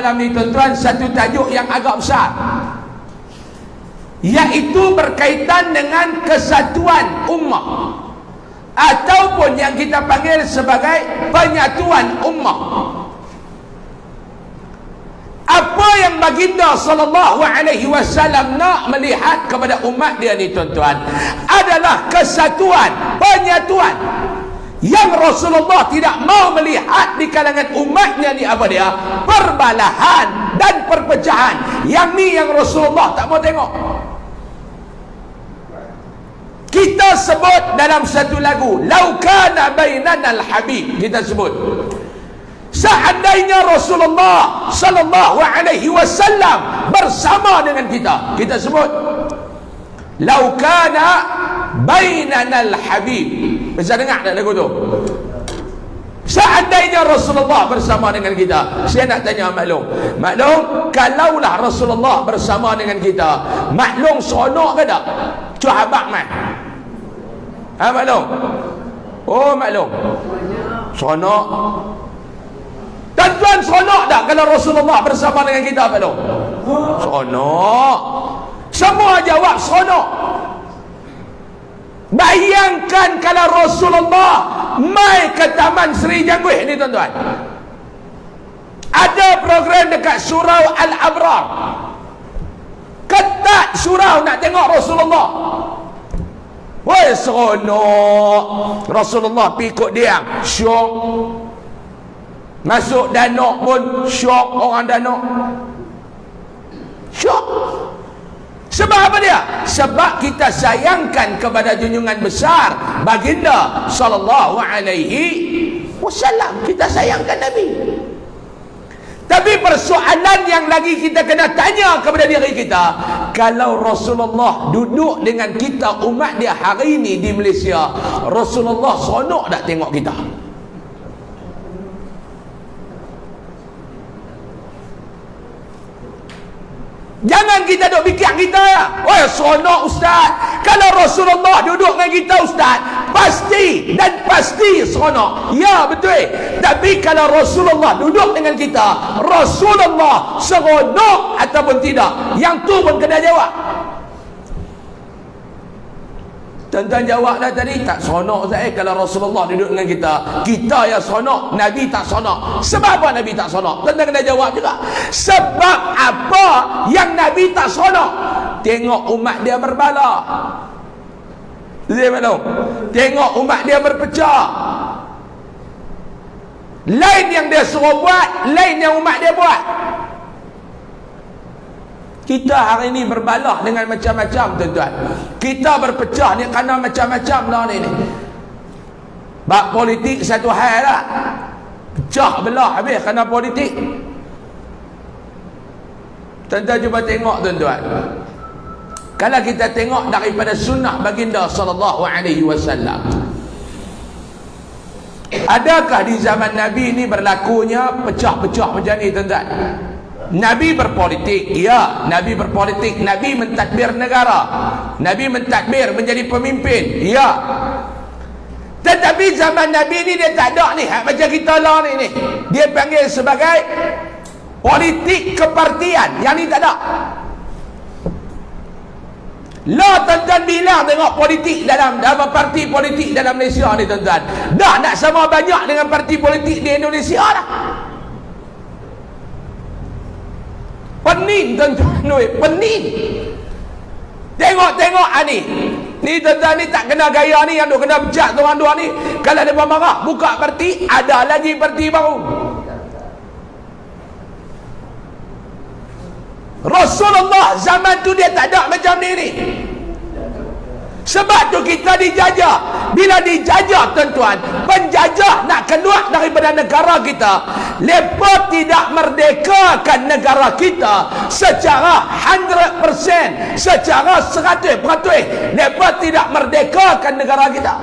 malam ni tuan-tuan satu tajuk yang agak besar, iaitu berkaitan dengan kesatuan ummah, ataupun yang kita panggil sebagai penyatuan ummah. Apa yang baginda sallallahu alaihi wasallam nak melihat kepada umat dia ni tuan-tuan adalah kesatuan, penyatuan. Yang Rasulullah tidak mau melihat di kalangan umatnya ni apa dia? Perbalahan dan perpecahan. Yang ni yang Rasulullah tak mau tengok. Kita sebut dalam satu lagu, "Lau kana bainana al-habib", kita sebut, seandainya Rasulullah sallallahu alaihi wasallam bersama dengan kita, kita sebut, "Lau kana bainana al-habib". Bisa dengar tak lagu tu? Seandainya Rasulullah bersama dengan kita. Saya nak tanya maklum, kalaulah Rasulullah bersama dengan kita, maklum seronok ke tak? Sahabat mai. Maklum? Oh, maklum. Seronok. Tuan-tuan, seronok tak kalau Rasulullah bersama dengan kita, maklum? Seronok. Semua jawab seronok. Bayangkan kalau Rasulullah mai ke Taman Seri Jangguih ni tuan-tuan. Ada program dekat Surau Al-Abrar. Ketat surau nak tengok Rasulullah. Woi, seronok. Rasulullah pikut dia, syok. Masuk Danau pun syok orang Danau. Syok. Sebab apa dia? Sebab kita sayangkan kepada junjungan besar baginda sallallahu alaihi wasallam. Kita sayangkan Nabi. Tapi persoalan yang lagi kita kena tanya kepada diri kita, kalau Rasulullah duduk dengan kita umat dia hari ini di Malaysia, Rasulullah seronok tak tengok kita? Jangan kita duk fikir kita ya, wah seronok ustaz. Kalau Rasulullah duduk dengan kita ustaz, pasti dan pasti seronok. Ya betul. Tapi kalau Rasulullah duduk dengan kita, Rasulullah seronok ataupun tidak, yang tu pun kena jawab. Tuan-tuan jawablah tadi, tak seronok Ustaz kalau Rasulullah duduk dengan kita. Kita yang seronok, Nabi tak seronok. Sebab apa Nabi tak seronok? Tuan-tuan kena jawab juga. Sebab apa yang Nabi tak seronok? Tengok umat dia berbala. Tengok umat dia berpecah. Lain yang dia suruh buat, lain yang umat dia buat. Kita hari ini berbalah dengan macam-macam tuan-tuan. Kita berpecah ni kerana macam-macam lah ni. Bab politik satu hal lah. Pecah belah habis kerana politik. Tuan-tuan cuba tengok tuan-tuan. Kalau kita tengok daripada sunnah baginda sallallahu alaihi wasallam, adakah di zaman Nabi ni berlakunya pecah-pecah macam ni tuan-tuan? Nabi berpolitik, ya, Nabi berpolitik, Nabi mentadbir negara, Nabi mentadbir menjadi pemimpin, ya. Tetapi zaman Nabi ni dia tak ada ni macam kita lah ni. Dia panggil sebagai politik kepartian. Yang ni tak ada. Lah tuan-tuan bilang tengok politik dalam parti politik dalam Malaysia ni tuan-tuan, dah nak sama banyak dengan parti politik di Indonesia dah. Pening tuan-tuan, pening. Tengok ni tuan-tuan ni tak kena gaya ni, yang duk kena bejat tu orang dua ni. Kalau dia marah, buka parti, ada lagi parti baru. Rasulullah zaman tu dia tak ada macam ni. Sebab tu kita dijajah. Bila dijajah tuan-tuan, penjajah nak keluar daripada negara kita, mereka tidak merdekakan negara kita secara 100%, secara 100%. Mereka tidak merdekakan negara kita.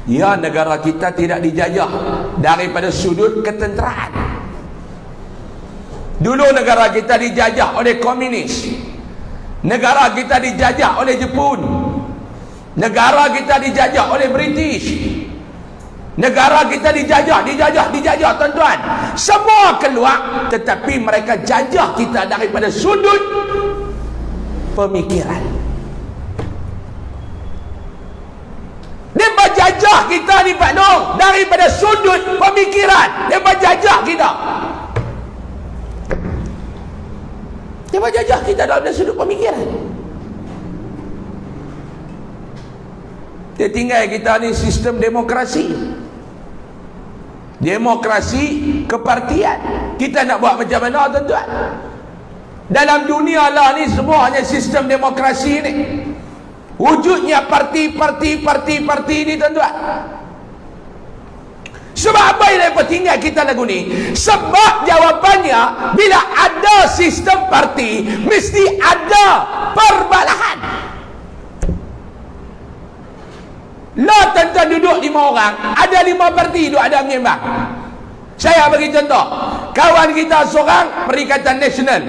Ya, negara kita tidak dijajah daripada sudut ketenteraan. Dulu negara kita dijajah oleh komunis. Negara kita dijajah oleh Jepun. Negara kita dijajah oleh British. Negara kita dijajah tuan-tuan. Semua keluar, tetapi mereka jajah kita daripada sudut pemikiran. Mereka jajah kita ni Pak Long daripada sudut pemikiran. Mereka jajah kita. Mereka jajah kita daripada sudut pemikiran. Dia tinggal kita ni sistem demokrasi. Demokrasi kepartian. Kita nak buat macam mana tuan-tuan? Dalam dunia lah ni semuanya sistem demokrasi ni. Wujudnya parti ni tuan-tuan. Sebab apa yang mereka tinggal kita lagu ni? Sebab jawapannya, bila ada sistem parti, mesti ada perbalahan. Lah tuan-tuan duduk 5 orang, ada 5 parti duduk ada menyembang. Saya bagi contoh, kawan kita seorang Perikatan Nasional,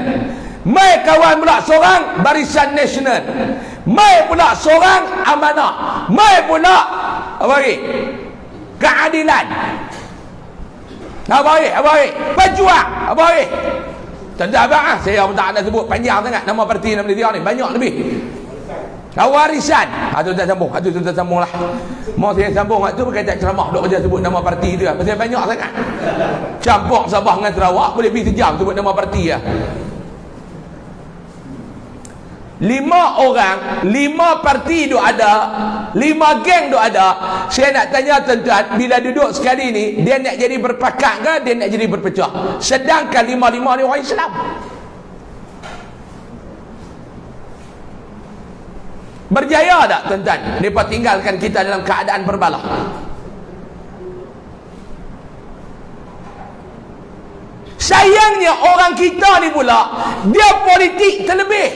mai kawan pula seorang Barisan Nasional, mai pula seorang Amanah, mai pula apa lagi? Keadilan. Apa lagi? Pejuang. Apa lagi? Tuan-tuan abang saya pun tak nak sebut panjang sangat nama parti nama dia ni, banyak lebih. Warisan. Tuan-tuan sambung. Tuan-tuan sambung lah. Mau saya sambung tu berkaitan ceramah duk kerja sebut nama parti dia. Pasal banyak sangat. Campur Sabah dengan Sarawak boleh pergi sejam sebut nama parti ya. 5 orang, 5 parti duk ada, 5 geng duk ada. Saya nak tanya tuan-tuan, bila duduk sekali ni, dia nak jadi berpakat ke dia nak jadi berpecah? Sedangkan 5-5 ni orang Islam. Berjaya tak tuan-tuan? Mereka tinggalkan kita dalam keadaan berbalah. Sayangnya orang kita ni pula, dia politik terlebih.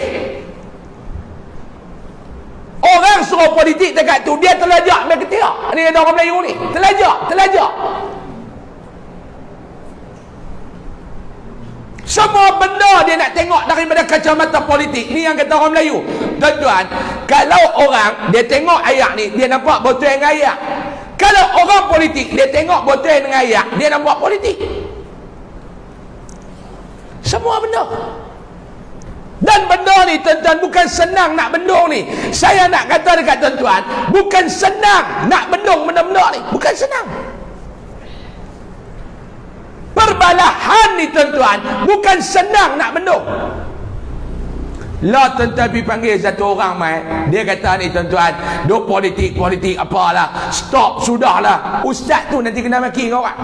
Orang suruh politik dekat tu, dia terlajak main ketiak. Ni kata orang Melayu ni, terlajak. Semua benda dia nak tengok daripada kacamata politik. Ni yang kata orang Melayu. Tuan-tuan, kalau orang dia tengok ayat ni, dia nampak botol dengan ayat. Kalau orang politik dia tengok botol dengan ayat, dia nampak politik. Semua benda. Dan benda ni tuan-tuan bukan senang nak bendung ni. Saya nak kata dekat tuan-tuan, bukan senang nak bendung benda-benda ni. Bukan senang. Perbalahan ni tuan-tuan bukan senang nak bendung. Lah tuan-tuan pergi panggil satu orang mai, dia kata ni tuan-tuan, duk politik apalah, stop sudahlah. Ustaz tu nanti kena maki dengan orang.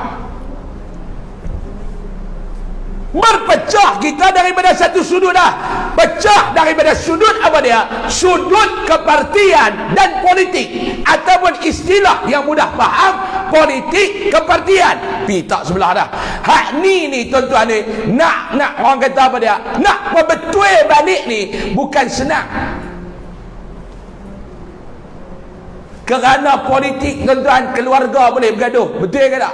Berpecah kita daripada satu sudut dah. Pecah daripada sudut apa dia? Sudut kepartian dan politik, ataupun istilah yang mudah faham, politik kepartian. Tak sebelah dah. Hak ni tuan-tuan ni, nak orang kata apa dia? Nak berbetul balik ni bukan senang. Kerana politik tuan-tuan, keluarga boleh bergaduh. Betul ke tak?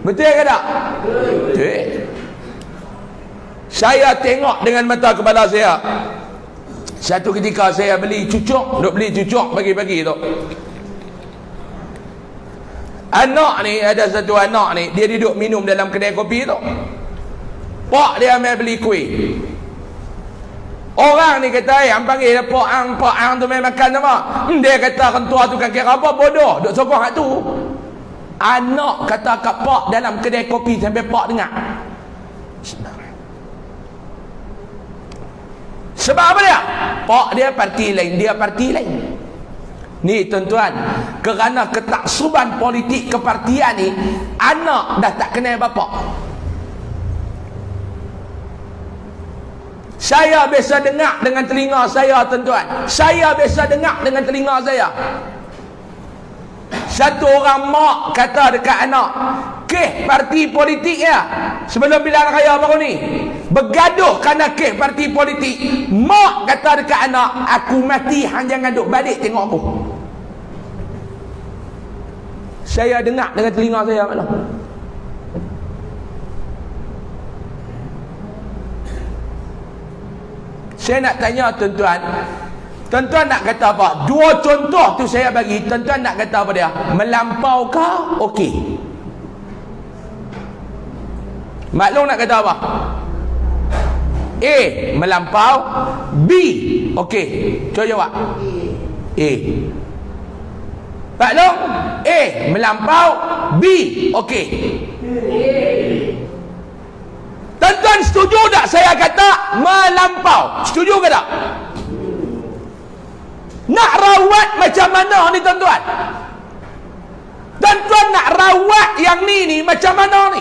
Betul. Saya tengok dengan mata kepala saya. Satu ketika saya beli cucuk, pagi-pagi tu. Anak ni, ada satu anak ni, dia duduk minum dalam kedai kopi tu. Pak dia ambil beli kuih. Orang ni kata, yang panggil dia Pak Ang tu main makan apa? Dia kata kentua tu kan kira apa, bodoh, duk sokong hak tu. Anak kata kat Pak dalam kedai kopi sampai Pak dengar. Sebab apa dia? Pak dia parti lain, dia parti lain. Ni tuan-tuan, kerana ketaksuban politik kepartian ni, anak dah tak kenal bapak. Saya biasa dengar dengan telinga saya tuan-tuan. Saya biasa dengar dengan telinga saya. Satu orang mak kata dekat anak, parti politik ya. Sebelum pilihan raya baru ni, bergaduh kerana parti politik. Mak kata dekat anak, aku mati hang jangan duk balik tengok aku. Saya dengar dengan telinga saya mana. Saya nak tanya tuan-tuan, Tuan-tuan nak kata apa? Dua contoh tu saya bagi. Tuan-tuan nak kata apa dia? Melampau kah? Okey. Maklum nak kata apa? A. Melampau. B. Okey. Cuba jawab. A. Maklum? A. Melampau. B. Okey. Tuan-tuan setuju tak saya kata melampau? Setuju ke tak? Nak rawat macam mana ni tuan-tuan? Tuan-tuan nak rawat yang ni macam mana ni?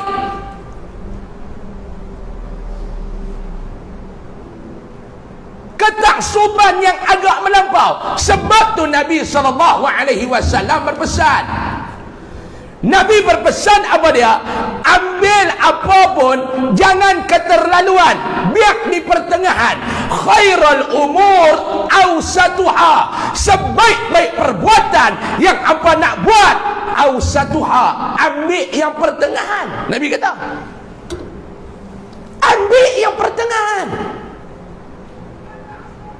Ketaksuban yang agak melampau. Sebab tu Nabi SAW berpesan. Nabi berpesan apa dia? Ambil apapun, jangan keterlaluan, biar di pertengahan. Khairul umur awsatuha. Sebaik-baik perbuatan yang apa nak buat, awsatuha, ambil yang pertengahan. Nabi kata.